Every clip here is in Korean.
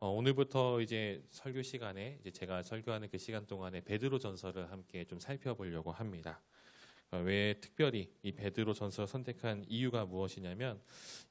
오늘부터 이제 설교 시간에 이제 제가 설교하는 그 시간 동안에 베드로전서를 함께 좀 살펴보려고 합니다. 왜 특별히 이 베드로전서를 선택한 이유가 무엇이냐면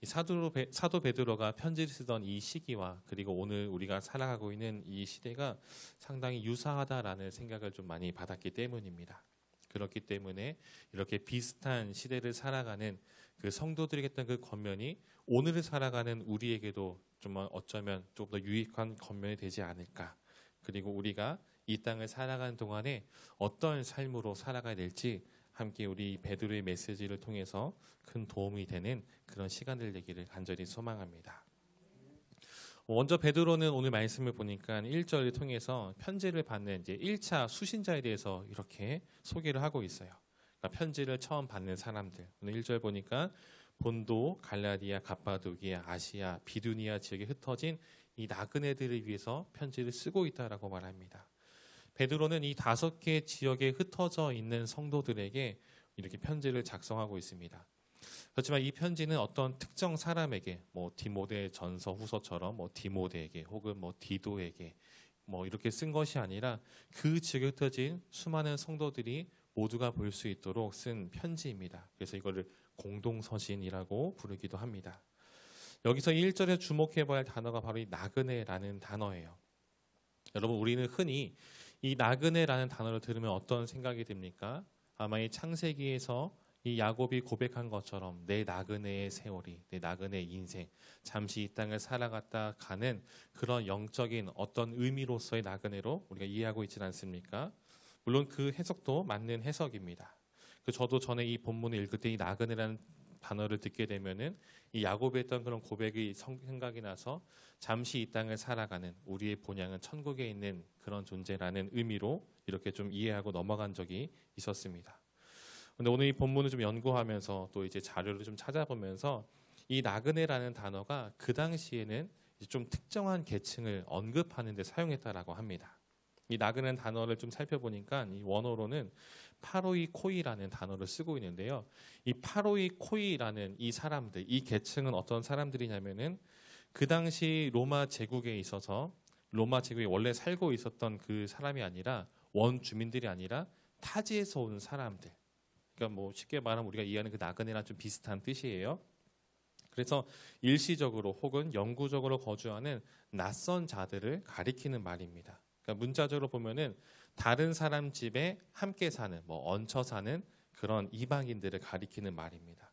이 사도 베드로가 편지를 쓰던 이 시기와 그리고 오늘 우리가 살아가고 있는 이 시대가 상당히 유사하다라는 생각을 좀 많이 받았기 때문입니다. 그렇기 때문에 이렇게 비슷한 시대를 살아가는 그 성도들에게 했던 그 권면이 오늘을 살아가는 우리에게도 좀 어쩌면 조금 더 유익한 권면이 되지 않을까. 그리고 우리가 이 땅을 살아가는 동안에 어떤 삶으로 살아가야 될지 함께 우리 베드로의 메시지를 통해서 큰 도움이 되는 그런 시간들 되기를 간절히 소망합니다. 먼저 베드로는 오늘 말씀을 보니까 1절을 통해서 편지를 받는 이제 1차 수신자에 대해서 이렇게 소개를 하고 있어요. 그러니까 편지를 처음 받는 사람들. 오늘 1절 보니까 본도, 갈라디아, 갑바도기아, 아시아, 비두니아 지역에 흩어진 이 나그네들을 위해서 편지를 쓰고 있다라고 말합니다. 베드로는 이 5개 지역에 흩어져 있는 성도들에게 이렇게 편지를 작성하고 있습니다. 그렇지만 이 편지는 어떤 특정 사람에게 디모데 전서 후서처럼 디모데에게 혹은 디도에게 이렇게 쓴 것이 아니라 그 지역에 흩어진 수많은 성도들이 모두가 볼 수 있도록 쓴 편지입니다. 그래서 이거를 공동서신이라고 부르기도 합니다. 여기서 1절에 주목해봐야 할 단어가 바로 이 나그네라는 단어예요. 여러분, 우리는 흔히 이 나그네라는 단어를 들으면 어떤 생각이 듭니까? 아마 이 창세기에서 이 야곱이 고백한 것처럼 내 나그네의 세월이, 내 나그네의 인생, 잠시 이 땅을 살아갔다 가는 그런 영적인 어떤 의미로서의 나그네로 우리가 이해하고 있지는 않습니까? 물론 그 해석도 맞는 해석입니다. 저도 전에 이 본문을 읽을 때 이 나그네라는 단어를 듣게 되면은 이 야곱이 했던 그런 고백이 생각이 나서 잠시 이 땅을 살아가는 우리의 본향은 천국에 있는 그런 존재라는 의미로 이렇게 좀 이해하고 넘어간 적이 있었습니다. 근데 오늘 이 본문을 좀 연구하면서 또 이제 자료를 좀 찾아보면서 이 나그네라는 단어가 그 당시에는 좀 특정한 계층을 언급하는 데 사용했다라고 합니다. 이 나그네라는 단어를 좀 살펴보니까 이 원어로는 파로이코이라는 단어를 쓰고 있는데요. 이 파로이코이라는 이 사람들, 이 계층은 어떤 사람들이냐면은 그 당시 로마 제국에 있어서 로마 제국에 원래 살고 있었던 그 사람이 아니라 원주민들이 아니라 타지에서 온 사람들. 그러니까 쉽게 말하면 우리가 이해하는 그 나그네랑 좀 비슷한 뜻이에요. 그래서 일시적으로 혹은 영구적으로 거주하는 낯선 자들을 가리키는 말입니다. 그러니까 문자적으로 보면은 다른 사람 집에 함께 사는, 얹혀 사는 그런 이방인들을 가리키는 말입니다.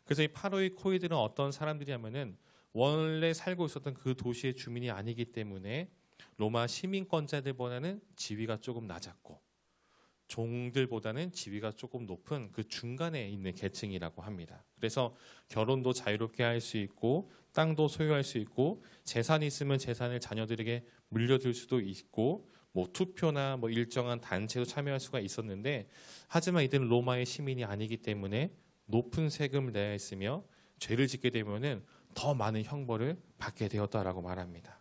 그래서 이 파로이코이들은 어떤 사람들이냐면은 원래 살고 있었던 그 도시의 주민이 아니기 때문에 로마 시민권자들보다는 지위가 조금 낮았고 종들보다는 지위가 조금 높은 그 중간에 있는 계층이라고 합니다. 그래서 결혼도 자유롭게 할 수 있고 땅도 소유할 수 있고 재산이 있으면 재산을 자녀들에게 물려줄 수도 있고 투표나 일정한 단체도 참여할 수가 있었는데 하지만 이들은 로마의 시민이 아니기 때문에 높은 세금을 내야 했으며 죄를 짓게 되면은 더 많은 형벌을 받게 되었다라고 말합니다.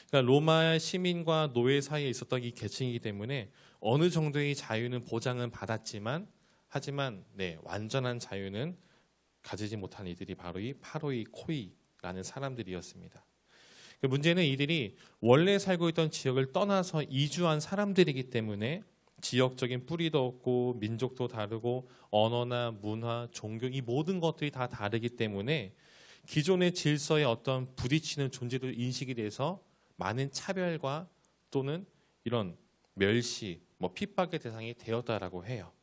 그러니까 로마 시민과 노예 사이에 있었던 이 계층이기 때문에 어느 정도의 자유는 보장은 받았지만 하지만 완전한 자유는 가지지 못한 이들이 바로 이 파로이코이라는 사람들이었습니다. 문제는 이들이 원래 살고 있던 지역을 떠나서 이주한 사람들이기 때문에 지역적인 뿌리도 없고 민족도 다르고 언어나 문화, 종교 이 모든 것들이 다 다르기 때문에 기존의 질서에 어떤 부딪히는 존재도 인식이 돼서 많은 차별과 또는 이런 멸시, 핍박의 대상이 되었다라고 해요.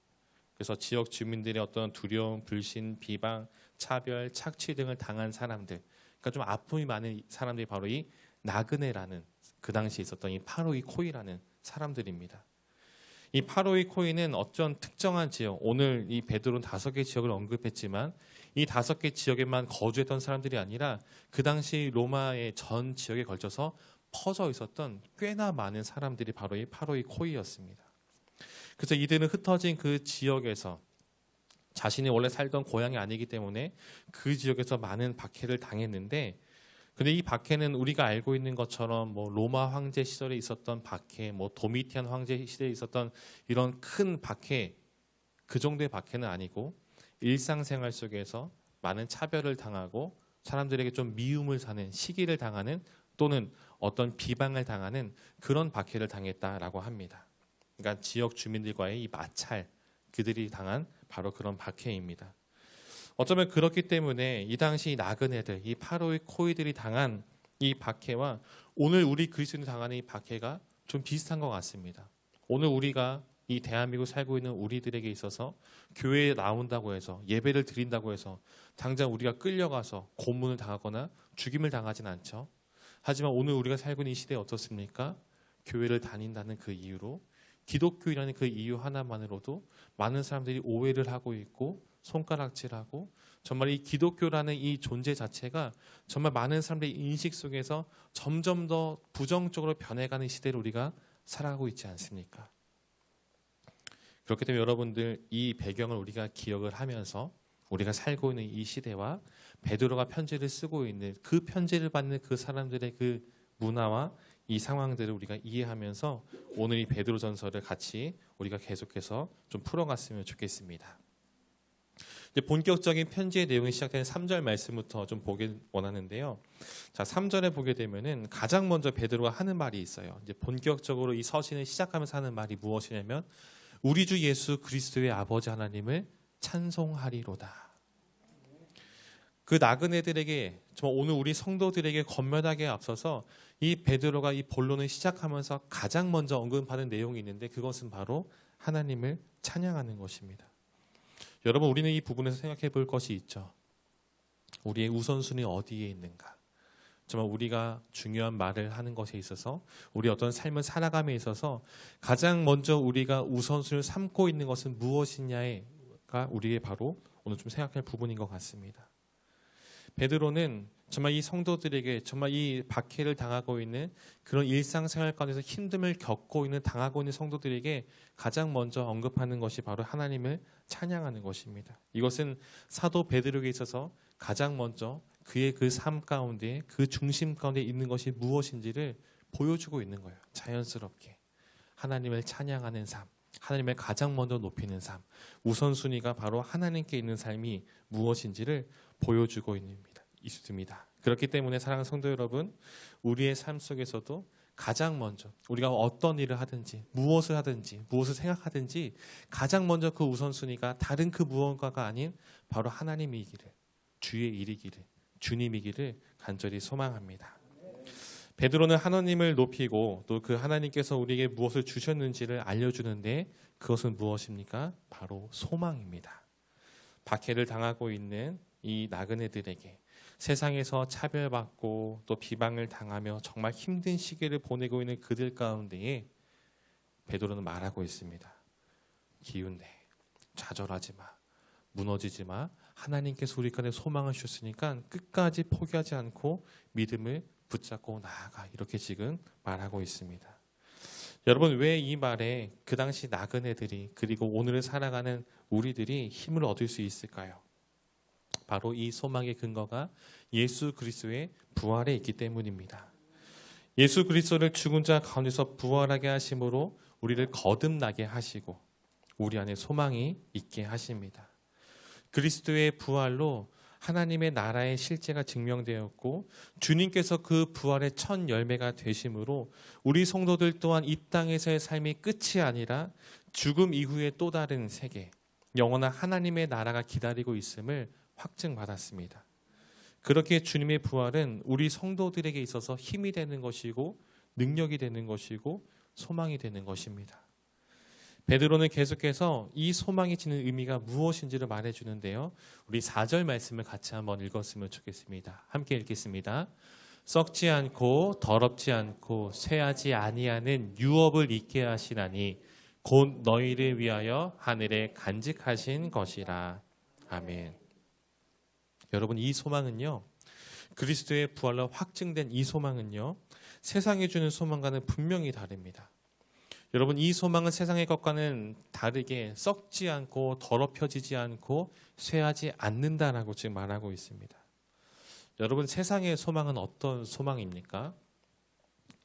그래서 지역 주민들의 어떤 두려움, 불신, 비방, 차별, 착취 등을 당한 사람들, 그러니까 좀 아픔이 많은 사람들이 바로 이 나그네라는 그 당시에 있었던 이 파로이코이라는 사람들입니다. 이 파로이코이는 어떤 특정한 지역, 오늘 이 베드로는 5개 지역을 언급했지만 이 5개 지역에만 거주했던 사람들이 아니라 그 당시 로마의 전 지역에 걸쳐서 퍼져 있었던 꽤나 많은 사람들이 바로 이 파로이코이였습니다. 그래서 이들은 흩어진 그 지역에서 자신이 원래 살던 고향이 아니기 때문에 그 지역에서 많은 박해를 당했는데 근데 이 박해는 우리가 알고 있는 것처럼 로마 황제 시절에 있었던 박해, 도미티안 황제 시대에 있었던 이런 큰 박해 그 정도의 박해는 아니고 일상생활 속에서 많은 차별을 당하고 사람들에게 좀 미움을 사는 시기를 당하는 또는 어떤 비방을 당하는 그런 박해를 당했다라고 합니다. 그러니까 지역 주민들과의 이 마찰, 그들이 당한 바로 그런 박해입니다. 어쩌면 그렇기 때문에 이 당시 나그네들, 이 파로의 코이들이 당한 이 박해와 오늘 우리 그리스도인이 당하는 이 박해가 좀 비슷한 것 같습니다. 오늘 우리가 이 대한민국 살고 있는 우리들에게 있어서 교회에 나온다고 해서 예배를 드린다고 해서 당장 우리가 끌려가서 고문을 당하거나 죽임을 당하진 않죠. 하지만 오늘 우리가 살고 있는 이 시대에 어떻습니까? 교회를 다닌다는 그 이유로, 기독교인이라는 그 이유 하나만으로도 많은 사람들이 오해를 하고 있고 손가락질하고, 정말 이 기독교라는 이 존재 자체가 정말 많은 사람들의 인식 속에서 점점 더 부정적으로 변해가는 시대를 우리가 살아가고 있지 않습니까? 그렇기 때문에 여러분들, 이 배경을 우리가 기억을 하면서 우리가 살고 있는 이 시대와 베드로가 편지를 쓰고 있는 그 편지를 받는 그 사람들의 그 문화와 이 상황들을 우리가 이해하면서 오늘 이 베드로전서를 같이 우리가 계속해서 좀 풀어갔으면 좋겠습니다. 이제 본격적인 편지의 내용이 시작되는 3절 말씀부터 좀 보길 원하는데요. 자, 3절에 보게 되면은 가장 먼저 베드로가 하는 말이 있어요. 이제 본격적으로 이 서신을 시작하면서 하는 말이 무엇이냐면 우리 주 예수 그리스도의 아버지 하나님을 찬송하리로다. 그 나그네들에게, 정말 오늘 우리 성도들에게 건면하기에 앞서서 이 베드로가 이 본론을 시작하면서 가장 먼저 언급하는 내용이 있는데, 그것은 바로 하나님을 찬양하는 것입니다. 여러분, 우리는 이 부분에서 생각해 볼 것이 있죠. 우리의 우선순위 어디에 있는가? 정말 우리가 중요한 말을 하는 것에 있어서, 우리 어떤 삶을 살아감에 있어서 가장 먼저 우리가 우선순위를 삼고 있는 것은 무엇이냐가 우리의 바로 오늘 좀 생각할 부분인 것 같습니다. 베드로는 정말 이 성도들에게, 정말 이 박해를 당하고 있는 그런 일상생활 가운데서 힘듦을 겪고 있는, 당하고 있는 성도들에게 가장 먼저 언급하는 것이 바로 하나님을 찬양하는 것입니다. 이것은 사도 베드로에게 있어서 가장 먼저 그의 그 삶 가운데, 그 중심 가운데 있는 것이 무엇인지를 보여주고 있는 거예요. 자연스럽게 하나님을 찬양하는 삶, 하나님을 가장 먼저 높이는 삶, 우선순위가 바로 하나님께 있는 삶이 무엇인지를 보여주고 있습니다. 그렇기 때문에 사랑하는 성도 여러분, 우리의 삶 속에서도 가장 먼저 우리가 어떤 일을 하든지, 무엇을 하든지, 무엇을 생각하든지 가장 먼저 그 우선순위가 다른 그 무언가가 아닌 바로 하나님이기를, 주의 일이기를, 주님이기를 간절히 소망합니다. 베드로는 하나님을 높이고 또 그 하나님께서 우리에게 무엇을 주셨는지를 알려주는데, 그것은 무엇입니까? 바로 소망입니다. 박해를 당하고 있는 이 나그네들에게, 세상에서 차별받고 또 비방을 당하며 정말 힘든 시기를 보내고 있는 그들 가운데에 베드로는 말하고 있습니다. 기운내, 좌절하지 마, 무너지지 마. 하나님께서 우리 가운데 소망을 주셨으니까 끝까지 포기하지 않고 믿음을 붙잡고 나아가. 이렇게 지금 말하고 있습니다. 여러분, 왜 이 말에 그 당시 나그네들이, 그리고 오늘을 살아가는 우리들이 힘을 얻을 수 있을까요? 바로 이 소망의 근거가 예수 그리스도의 부활에 있기 때문입니다. 예수 그리스도를 죽은 자 가운데서 부활하게 하심으로 우리를 거듭나게 하시고 우리 안에 소망이 있게 하십니다. 그리스도의 부활로 하나님의 나라의 실제가 증명되었고, 주님께서 그 부활의 첫 열매가 되심으로 우리 성도들 또한 이 땅에서의 삶이 끝이 아니라 죽음 이후의 또 다른 세계, 영원한 하나님의 나라가 기다리고 있음을 확증받았습니다. 그렇게 주님의 부활은 우리 성도들에게 있어서 힘이 되는 것이고, 능력이 되는 것이고, 소망이 되는 것입니다. 베드로는 계속해서 이 소망이 지닌 의미가 무엇인지를 말해주는데요. 우리 4절 말씀을 같이 한번 읽었으면 좋겠습니다. 함께 읽겠습니다. 썩지 않고 더럽지 않고 쇠하지 아니하는 유업을 있게 하시나니 곧 너희를 위하여 하늘에 간직하신 것이라. 아멘. 여러분, 이 소망은요, 그리스도의 부활로 확증된 이 소망은요, 세상이 주는 소망과는 분명히 다릅니다. 여러분, 이 소망은 세상의 것과는 다르게 썩지 않고 더럽혀지지 않고 쇠하지 않는다라고 지금 말하고 있습니다. 여러분, 세상의 소망은 어떤 소망입니까?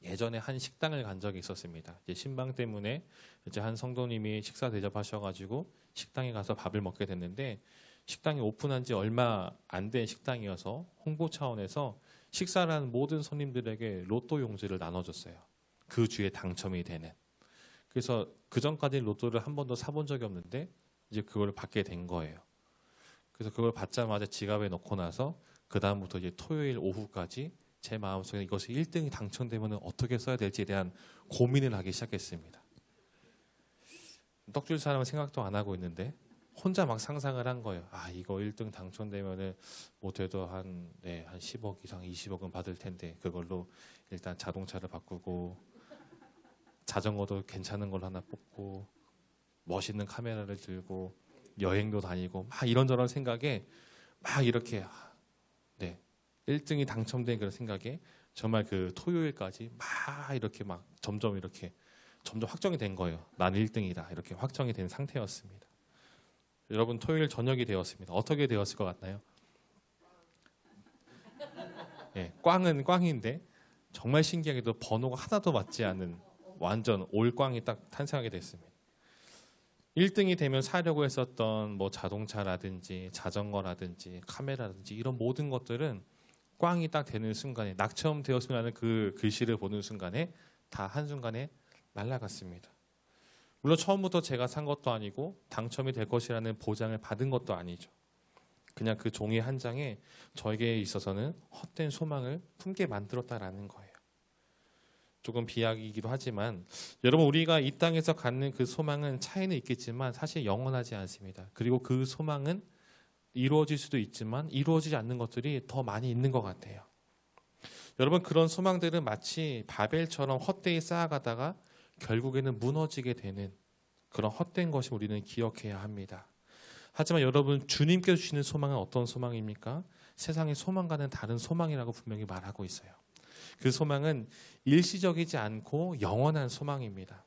예전에 한 식당을 간 적이 있었습니다. 이제 신방 때문에 이제 한 성도님이 식사 대접하셔가지고 식당에 가서 밥을 먹게 됐는데, 식당이 오픈한 지 얼마 안 된 식당이어서 홍보 차원에서 식사를 하는 모든 손님들에게 로또 용지를 나눠줬어요. 그 주에 당첨이 되는. 그래서 그 전까지 로또를 한 번도 사본 적이 없는데 이제 그걸 받게 된 거예요. 그래서 그걸 받자마자 지갑에 넣고 나서 그 다음부터 이제 토요일 오후까지 제 마음속에 이것이 1등이 당첨되면 어떻게 써야 될지에 대한 고민을 하기 시작했습니다. 떡줄 사람은 생각도 안 하고 있는데 혼자 막 상상을 한 거예요. 아, 이거 1등 당첨되면은 못해도 한 10억 이상 20억은 받을 텐데 그걸로 일단 자동차를 바꾸고 자전거도 괜찮은 걸 하나 뽑고 멋있는 카메라를 들고 여행도 다니고 막 이런저런 생각에 막 이렇게 1등이 당첨된 그런 생각에 정말 그 토요일까지 막 이렇게 막 점점 확정이 된 거예요. 난 1등이다. 이렇게 확정이 된 상태였습니다. 여러분 토요일 저녁이 되었습니다. 어떻게 되었을 것 같나요? 꽝은 꽝인데 정말 신기하게도 번호가 하나도 맞지 않는 완전 올꽝이 딱 탄생하게 됐습니다. 1등이 되면 사려고 했었던 뭐 자동차라든지 자전거라든지 카메라라든지 이런 모든 것들은 꽝이 딱 되는 순간에 낙첨 되었으면 하는 그 글씨를 보는 순간에 다 한순간에 날아갔습니다. 물론 처음부터 제가 산 것도 아니고 당첨이 될 것이라는 보장을 받은 것도 아니죠. 그냥 그 종이 한 장에 저에게 있어서는 헛된 소망을 품게 만들었다라는 거예요. 조금 비약이기도 하지만 여러분 우리가 이 땅에서 갖는 그 소망은 차이는 있겠지만 사실 영원하지 않습니다. 그리고 그 소망은 이루어질 수도 있지만 이루어지지 않는 것들이 더 많이 있는 것 같아요. 여러분 그런 소망들은 마치 바벨처럼 헛되이 쌓아가다가 결국에는 무너지게 되는 그런 헛된 것이 우리는 기억해야 합니다. 하지만 여러분 주님께서 주시는 소망은 어떤 소망입니까? 세상의 소망과는 다른 소망이라고 분명히 말하고 있어요. 그 소망은 일시적이지 않고 영원한 소망입니다.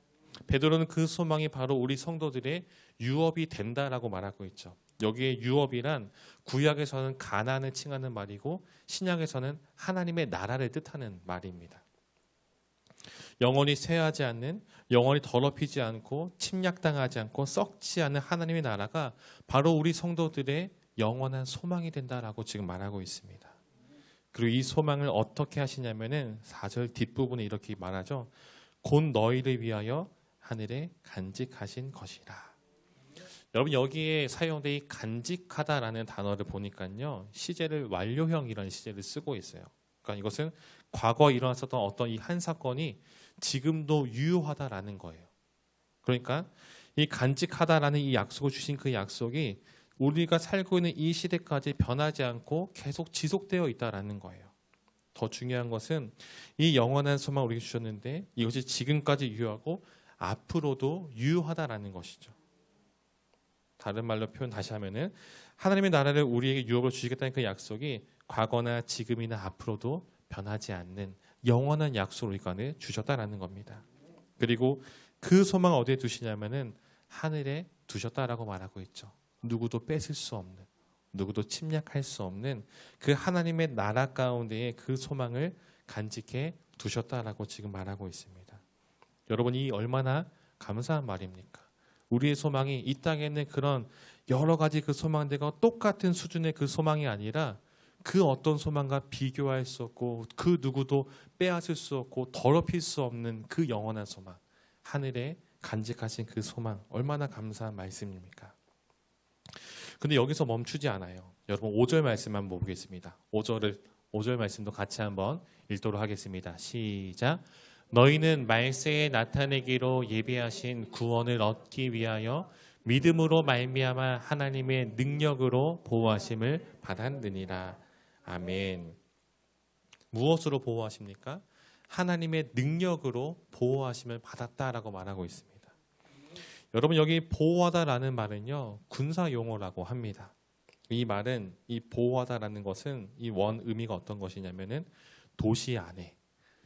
베드로는 그 소망이 바로 우리 성도들의 유업이 된다라고 말하고 있죠. 여기에 유업이란 구약에서는 가나안을 칭하는 말이고 신약에서는 하나님의 나라를 뜻하는 말입니다. 영원히 쇠하지 않는, 영원히 더럽히지 않고 침략당하지 않고 썩지 않는 하나님의 나라가 바로 우리 성도들의 영원한 소망이 된다라고 지금 말하고 있습니다. 그리고 이 소망을 어떻게 하시냐면은 4절 뒷부분에 이렇게 말하죠. 곧 너희를 위하여 하늘에 간직하신 것이라. 여러분 여기에 사용된 이 간직하다라는 단어를 보니까요. 시제를 완료형이라는 시제를 쓰고 있어요. 그러니까 이것은 과거에 일어났었던 어떤 이 한 사건이 지금도 유효하다라는 거예요. 그러니까 이 간직하다라는 이 약속을 주신 그 약속이 우리가 살고 있는 이 시대까지 변하지 않고 계속 지속되어 있다라는 거예요. 더 중요한 것은 이 영원한 소망을 우리에게 주셨는데 이것이 지금까지 유효하고 앞으로도 유효하다라는 것이죠. 다른 말로 표현 다시 하면은 하나님의 나라를 우리에게 유업으로 주시겠다는 그 약속이 과거나 지금이나 앞으로도 변하지 않는 영원한 약속을 우리에게 주셨다라는 겁니다. 그리고 그 소망을 어디에 두시냐면은 하늘에 두셨다라고 말하고 있죠. 누구도 뺏을 수 없는, 누구도 침략할 수 없는 그 하나님의 나라 가운데에 그 소망을 간직해 두셨다라고 지금 말하고 있습니다. 여러분 이 얼마나 감사한 말입니까? 우리의 소망이 이 땅에 있는 그런 여러 가지 그 소망들과 똑같은 수준의 그 소망이 아니라 그 어떤 소망과 비교할 수 없고 그 누구도 빼앗을 수 없고 더럽힐 수 없는 그 영원한 소망, 하늘에 간직하신 그 소망, 얼마나 감사한 말씀입니까? 근데 여기서 멈추지 않아요. 여러분 5절 말씀 한번 보겠습니다. 5절 말씀도 같이 한번 읽도록 하겠습니다. 시작. 너희는 말세에 나타내기로 예비하신 구원을 얻기 위하여 믿음으로 말미암아 하나님의 능력으로 보호하심을 받았느니라. 아멘. 무엇으로 보호하십니까? 하나님의 능력으로 보호하심을 받았다라고 말하고 있습니다. 여러분 여기 보호하다라는 말은요 군사 용어라고 합니다. 이 말은 이 보호하다라는 것은 이 원 의미가 어떤 것이냐면은 도시 안에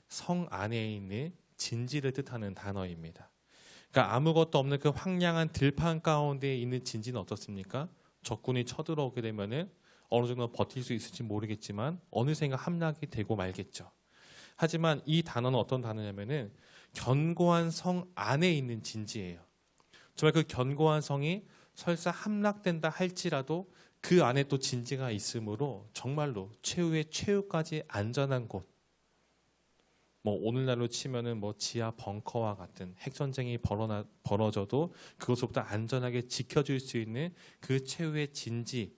성 안에 있는 진지를 뜻하는 단어입니다. 그러니까 아무것도 없는 그 황량한 들판 가운데 있는 진지는 어떻습니까? 적군이 쳐들어오게 되면은 어느 정도 버틸 수 있을지 모르겠지만 어느샌가 함락이 되고 말겠죠. 하지만 이 단어는 어떤 단어냐면은 견고한 성 안에 있는 진지예요. 정말 그 견고한 성이 설사 함락된다 할지라도 그 안에 또 진지가 있으므로 정말로 최후의 최후까지 안전한 곳, 뭐 오늘날로 치면은 뭐 지하 벙커와 같은 핵전쟁이 벌어져도 그것으로부터 안전하게 지켜줄 수 있는 그 최후의 진지,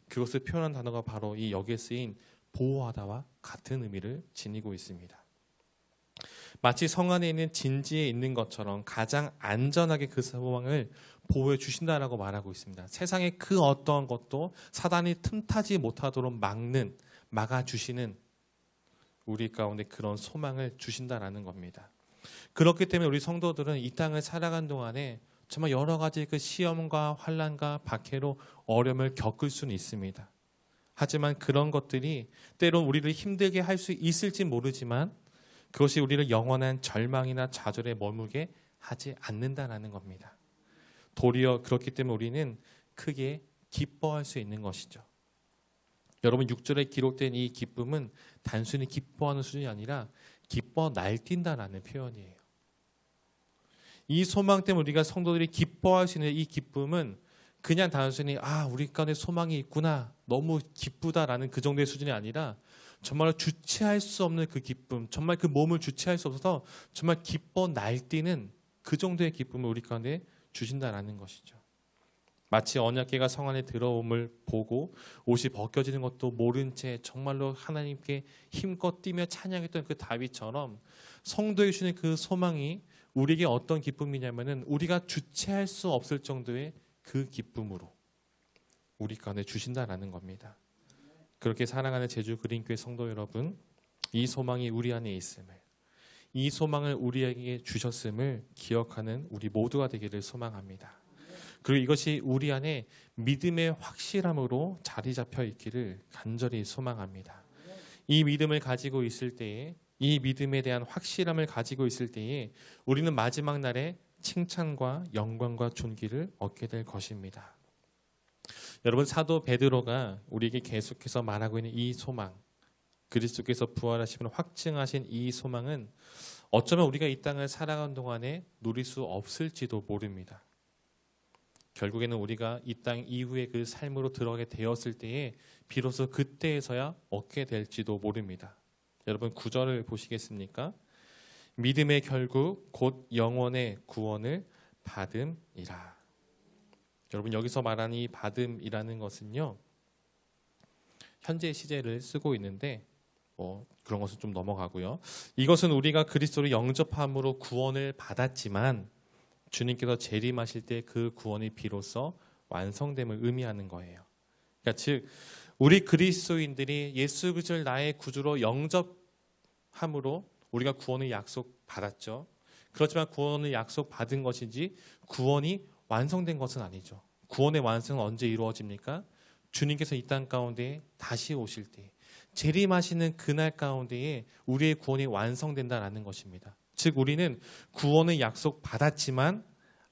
그것을 표현한 단어가 바로 이 여기에 쓰인 보호하다와 같은 의미를 지니고 있습니다. 마치 성 안에 있는 진지에 있는 것처럼 가장 안전하게 그 소망을 보호해 주신다라고 말하고 있습니다. 세상의 그 어떠한 것도 사단이 틈타지 못하도록 막아주시는 우리 가운데 그런 소망을 주신다라는 겁니다. 그렇기 때문에 우리 성도들은 이 땅을 살아간 동안에 정말 여러 가지 그 시험과 환난과 박해로 어려움을 겪을 수는 있습니다. 하지만 그런 것들이 때론 우리를 힘들게 할 수 있을지 모르지만 그것이 우리를 영원한 절망이나 좌절에 머물게 하지 않는다라는 겁니다. 도리어 그렇기 때문에 우리는 크게 기뻐할 수 있는 것이죠. 여러분 6절에 기록된 이 기쁨은 단순히 기뻐하는 수준이 아니라 기뻐 날뛴다라는 표현이에요. 이 소망 때문에 우리가 성도들이 기뻐할 수 있는 이 기쁨은 그냥 단순히 우리 가운데 소망이 있구나, 너무 기쁘다라는 그 정도의 수준이 아니라 정말 주체할 수 없는 그 기쁨, 정말 그 몸을 주체할 수 없어서 정말 기뻐 날뛰는 그 정도의 기쁨을 우리 가운데 주신다라는 것이죠. 마치 언약궤가 성 안에 들어옴을 보고 옷이 벗겨지는 것도 모른 채 정말로 하나님께 힘껏 뛰며 찬양했던 그 다윗처럼 성도에 주시는 그 소망이 우리에게 어떤 기쁨이냐면은 우리가 주체할 수 없을 정도의 그 기쁨으로 우리 가운데 주신다라는 겁니다. 그렇게 사랑하는 제주 그린교회 성도 여러분, 이 소망이 우리 안에 있음을, 이 소망을 우리에게 주셨음을 기억하는 우리 모두가 되기를 소망합니다. 그리고 이것이 우리 안에 믿음의 확실함으로 자리 잡혀 있기를 간절히 소망합니다. 이 믿음을 가지고 있을 때에, 이 믿음에 대한 확실함을 가지고 있을 때에 우리는 마지막 날에 칭찬과 영광과 존귀를 얻게 될 것입니다. 여러분, 사도 베드로가 우리에게 계속해서 말하고 있는 이 소망, 그리스도께서 부활하시면 확증하신 이 소망은 어쩌면 우리가 이 땅을 살아가는 동안에 누릴 수 없을지도 모릅니다. 결국에는 우리가 이 땅 이후의 그 삶으로 들어가게 되었을 때에 비로소 그때에서야 얻게 될지도 모릅니다. 여러분 9절을 보시겠습니까? 믿음의 결국 곧 영원의 구원을 받음이라. 여러분 여기서 말하는 이 받음이라는 것은요, 현재 시제를 쓰고 있는데 그런 것은 좀 넘어가고요. 이것은 우리가 그리스도를 영접함으로 구원을 받았지만 주님께서 재림하실 때 그 구원이 비로소 완성됨을 의미하는 거예요. 그러니까 즉 우리 그리스도인들이 예수 그리스도를 나의 구주로 영접함으로 우리가 구원을 약속받았죠. 그렇지만 구원을 약속받은 것이지 구원이 완성된 것은 아니죠. 구원의 완성은 언제 이루어집니까? 주님께서 이 땅 가운데 다시 오실 때, 재림하시는 그날 가운데에 우리의 구원이 완성된다라는 것입니다. 즉 우리는 구원을 약속받았지만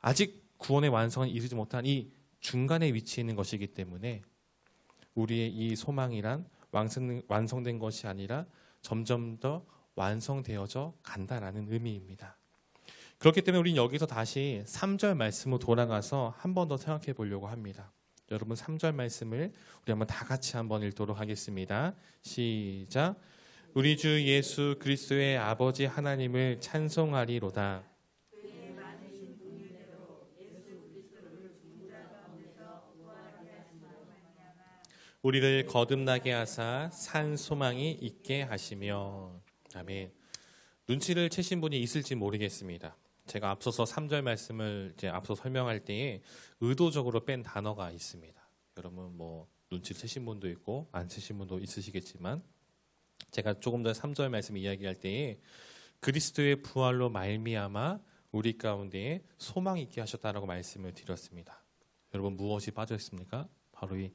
아직 구원의 완성은 이루지 못한 이 중간에 위치해 있는 것이기 때문에 우리의 이 소망이란 완성된 것이 아니라 점점 더 완성되어져 간다라는 의미입니다. 그렇기 때문에 우리는 여기서 다시 3절 말씀으로 돌아가서 한 번 더 생각해 보려고 합니다. 여러분 3절 말씀을 우리 한번 다 같이 한번 읽도록 하겠습니다. 시작. 우리 주 예수 그리스도의 아버지 하나님을 찬송하리로다. 우리를 거듭나게 하사 산 소망이 있게 하시며. 아멘. 눈치를 채신 분이 있을지 모르겠습니다. 제가 앞서서 3절 말씀을 앞서 설명할 때에 의도적으로 뺀 단어가 있습니다. 여러분 눈치를 채신 분도 있고 안 채신 분도 있으시겠지만 제가 조금 더 3절 말씀 이야기할 때에 그리스도의 부활로 말미암아 우리 가운데에 소망이 있게 하셨다라고 말씀을 드렸습니다. 여러분 무엇이 빠져 있습니까? 바로 이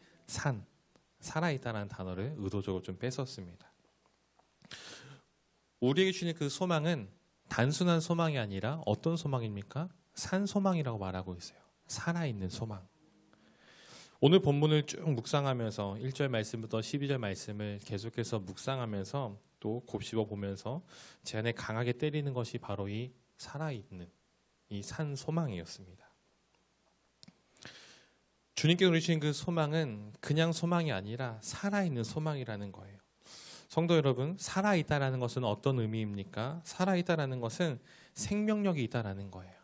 살아있다는 단어를 의도적으로 좀 뺐었습니다. 우리에게 주는 그 소망은 단순한 소망이 아니라 어떤 소망입니까? 산 소망이라고 말하고 있어요. 살아있는 소망. 오늘 본문을 쭉 묵상하면서 1절 말씀부터 12절 말씀을 계속해서 묵상하면서 또 곱씹어 보면서 제 안에 강하게 때리는 것이 바로 이 살아있는 이 산 소망이었습니다. 주님께서 주신 그 소망은 그냥 소망이 아니라 살아있는 소망이라는 거예요. 성도 여러분, 살아있다라는 것은 어떤 의미입니까? 살아있다라는 것은 생명력이 있다라는 거예요.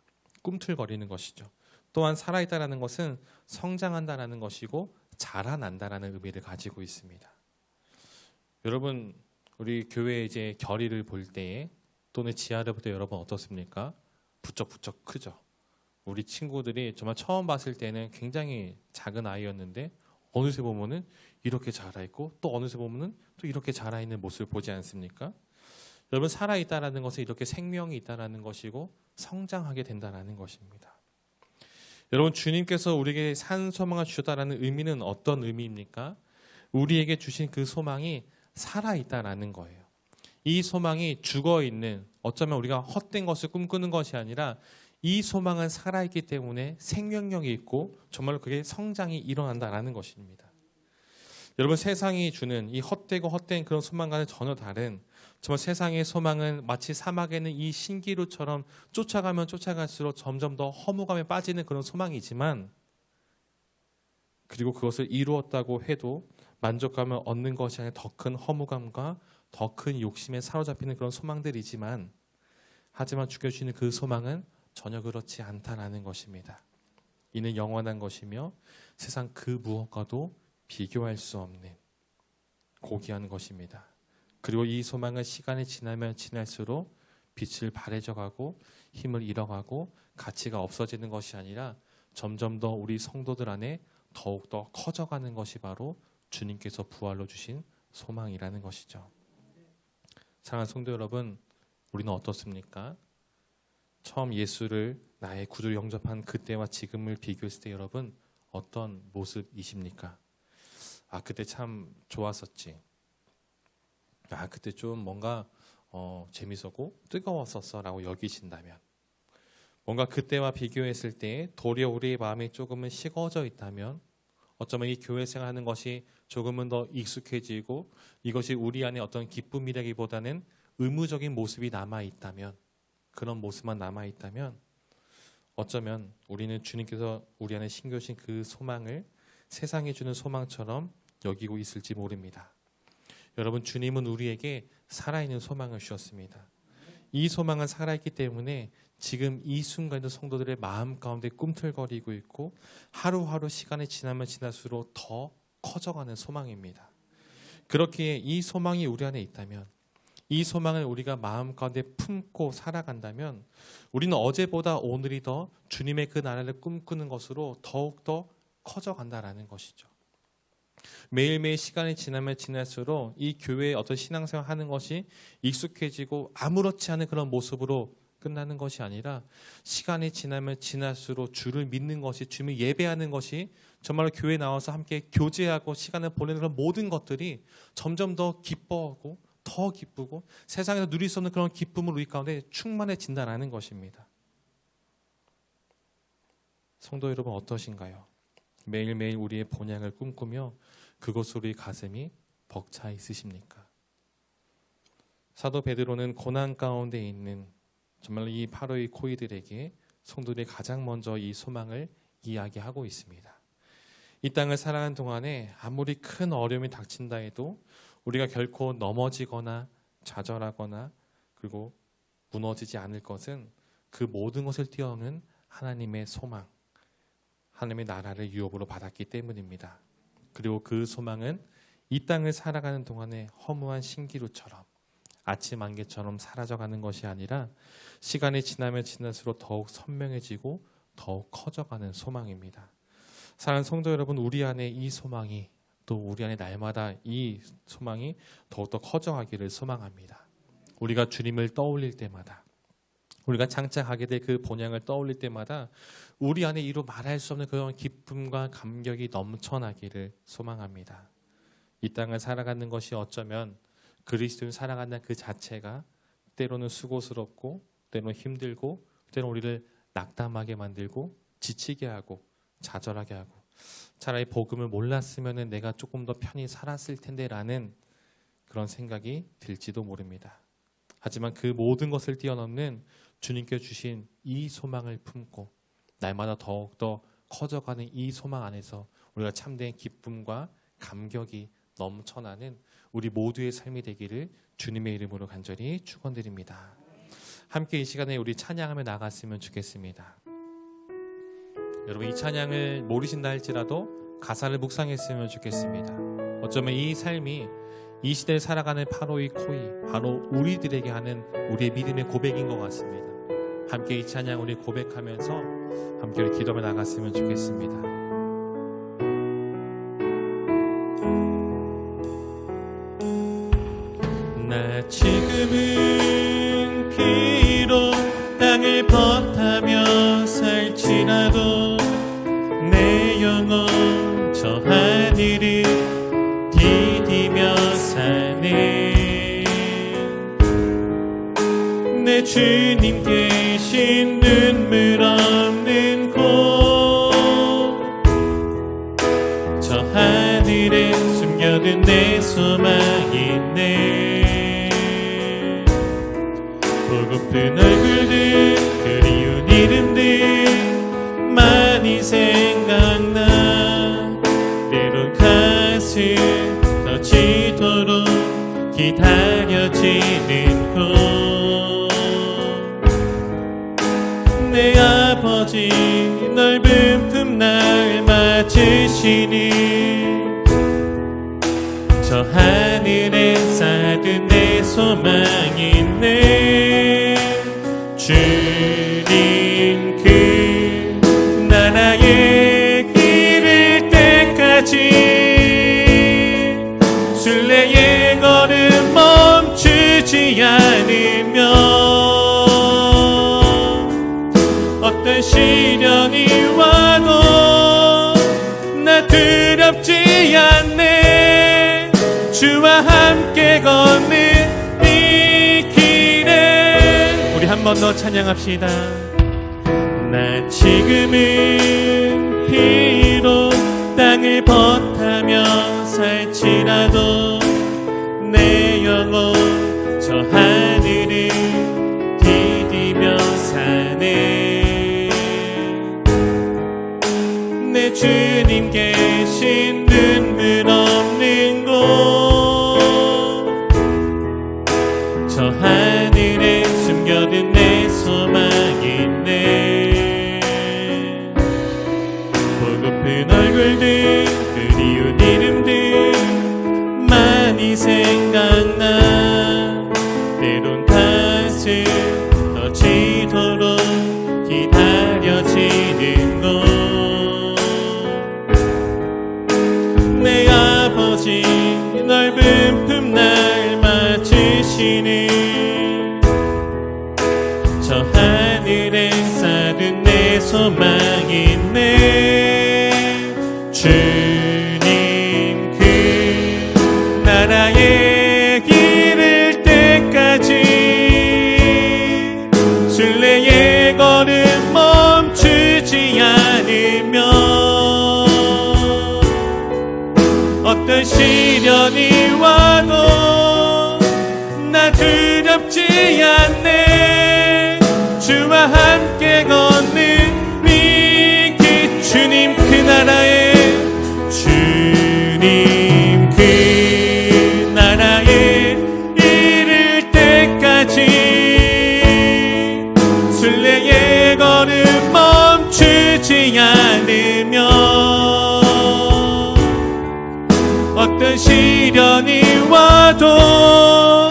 꿈틀거리는 것이죠. 또한 살아있다라는 것은 성장한다라는 것이고 자라난다라는 의미를 가지고 있습니다. 여러분, 우리 교회 이제 결의를 볼 때에 또는 지하를 볼 때 여러분 어떻습니까? 부쩍부쩍 크죠. 우리 친구들이 정말 처음 봤을 때는 굉장히 작은 아이였는데 어느새 보면은 이렇게 자라 있고 또 어느새 보면은 또 이렇게 자라 있는 모습을 보지 않습니까? 여러분, 살아 있다라는 것은 이렇게 생명이 있다라는 것이고 성장하게 된다라는 것입니다. 여러분, 주님께서 우리에게 산 소망을 주셨다라는 의미는 어떤 의미입니까? 우리에게 주신 그 소망이 살아 있다라는 거예요. 이 소망이 죽어 있는, 어쩌면 우리가 헛된 것을 꿈꾸는 것이 아니라 이 소망은 살아있기 때문에 생명력이 있고 정말로 그게 성장이 일어난다라는 것입니다. 여러분, 세상이 주는 이 헛되고 헛된 그런 소망과는 전혀 다른, 정말 세상의 소망은 마치 사막에는 이 신기루처럼 쫓아가면 쫓아갈수록 점점 더 허무감에 빠지는 그런 소망이지만, 그리고 그것을 이루었다고 해도 만족감을 얻는 것이 아니라 더 큰 허무감과 더 큰 욕심에 사로잡히는 그런 소망들이지만, 하지만 주셔주시는 그 소망은 전혀 그렇지 않다라는 것입니다. 이는 영원한 것이며 세상 그 무엇과도 비교할 수 없는 고귀한 것입니다. 그리고 이 소망은 시간이 지나면 지날수록 빛을 바래져가고 힘을 잃어가고 가치가 없어지는 것이 아니라 점점 더 우리 성도들 안에 더욱더 커져가는 것이 바로 주님께서 부활로 주신 소망이라는 것이죠. 사랑하는 성도 여러분, 우리는 어떻습니까? 처음 예수를 나의 구주로 영접한 그때와 지금을 비교했을 때 여러분 어떤 모습이십니까? 아, 그때 참 좋았었지. 아, 그때 좀 뭔가 재밌었고 뜨거웠었어 라고 여기신다면, 뭔가 그때와 비교했을 때 도리어 우리의 마음이 조금은 식어져 있다면, 어쩌면 이 교회 생활하는 것이 조금은 더 익숙해지고 이것이 우리 안에 어떤 기쁨이라기보다는 의무적인 모습이 남아있다면, 그런 모습만 남아있다면 어쩌면 우리는 주님께서 우리 안에 심겨주신 그 소망을 세상이 주는 소망처럼 여기고 있을지 모릅니다. 여러분, 주님은 우리에게 살아있는 소망을 주셨습니다. 이 소망은 살아있기 때문에 지금 이 순간에도 성도들의 마음 가운데 꿈틀거리고 있고 하루하루 시간이 지나면 지날수록 더 커져가는 소망입니다. 그렇기에 이 소망이 우리 안에 있다면, 이 소망을 우리가 마음 가운데 품고 살아간다면 우리는 어제보다 오늘이 더 주님의 그 나라를 꿈꾸는 것으로 더욱더 커져간다라는 것이죠. 매일매일 시간이 지나면 지날수록 이 교회의 어떤 신앙생활 하는 것이 익숙해지고 아무렇지 않은 그런 모습으로 끝나는 것이 아니라 시간이 지나면 지날수록 주를 믿는 것이, 주님을 예배하는 것이, 정말로 교회에 나와서 함께 교제하고 시간을 보내는 그런 모든 것들이 점점 더 기뻐하고 더 기쁘고 세상에서 누릴 수 없는 그런 기쁨을 우리 가운데 충만해진다는 것입니다. 성도 여러분 어떠신가요? 매일매일 우리의 본향을 꿈꾸며 그것으로 우리 가슴이 벅차 있으십니까? 사도 베드로는 고난 가운데 있는 정말 이 바로의 코이들에게 성도들이 가장 먼저 이 소망을 이야기하고 있습니다. 이 땅을 살아가는 동안에 아무리 큰 어려움이 닥친다 해도 우리가 결코 넘어지거나 좌절하거나 그리고 무너지지 않을 것은 그 모든 것을 뛰어넘는 하나님의 소망, 하나님의 나라를 유업으로 받았기 때문입니다. 그리고 그 소망은 이 땅을 살아가는 동안에 허무한 신기루처럼 아침 안개처럼 사라져가는 것이 아니라 시간이 지나면 지날수록 더욱 선명해지고 더욱 커져가는 소망입니다. 사랑하는 성도 여러분, 우리 안에 이 소망이, 또 우리 안에 날마다 이 소망이 더욱더 커져가기를 소망합니다. 우리가 주님을 떠올릴 때마다, 우리가 장착하게 될 그 본향을 떠올릴 때마다 우리 안에 이루 말할 수 없는 그런 기쁨과 감격이 넘쳐나기를 소망합니다. 이 땅을 살아가는 것이 어쩌면 그리스도인 살아가는 그 자체가 때로는 수고스럽고 때로는 힘들고 때로는 우리를 낙담하게 만들고 지치게 하고 좌절하게 하고, 차라리 복음을 몰랐으면 내가 조금 더 편히 살았을 텐데 라는 그런 생각이 들지도 모릅니다. 하지만 그 모든 것을 뛰어넘는 주님께 주신 이 소망을 품고 날마다 더욱더 커져가는 이 소망 안에서 우리가 참된 기쁨과 감격이 넘쳐나는 우리 모두의 삶이 되기를 주님의 이름으로 간절히 축원드립니다. 함께 이 시간에 우리 찬양하며 나갔으면 좋겠습니다. 여러분, 이 찬양을 모르신다 할지라도 가사를 묵상했으면 좋겠습니다. 어쩌면 이 삶이 이 시대를 살아가는 바로의 코이, 바로 우리들에게 하는 우리의 믿음의 고백인 것 같습니다. 함께 이 찬양 우리 고백하면서 함께 우리 기도하며 나갔으면 좋겠습니다. 나 지금은 비록 땅을 벗하며 살지라도 내 영혼 저 하늘을 디디며 사네. 내 주님 계신 눈물 없는 곳, 저 하늘에 숨겨둔 내 소망이 있네. 보고픈 얼굴들, 그리운 이름들 많이 생각나. 때론 가슴 터지도록 기다려지는 곳, 내 아버지 넓은 품 날 맞으시니 저 하늘에 쌓은 내 소망이 있네. 주님 그 나라에 이를 때까지 순례의 걸음 멈추지 않으면 어떤 시련이 와도 나 두렵지 않네. 주와 함께 걷는 이 길에 우리 한 번 더 찬양합시다. 나 지금은 비록 땅을 벗하며 살지라도 내 영혼 저 하늘을 디디며 사네. 내 주님 계신 눈물 없는 곳, 저 하늘에 숨겨둔 내 소망이 있네. 보고픈 얼굴들, 그리운 이름들 많이 생각나. 때론 가슴 터지도록 기다려지는 곳, 내 아버지 넓은 품 날 맞으시는 저 하늘에 쌓은 내 소망이 있네. 주님 그 나라에 이를 때까지 순례의 걸음 멈추지 않으면 어떤 시련이 와도 나 두렵지 않네. 주와 함께 걷는 이 길, 주님 그 나라에, 주님 그 나라에 이를 때까지 순례의 걸음 멈추지 않으면 어떤 시련이 와도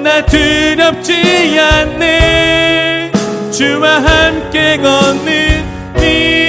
나 두렵지 않네. 주와 함께 걷는 이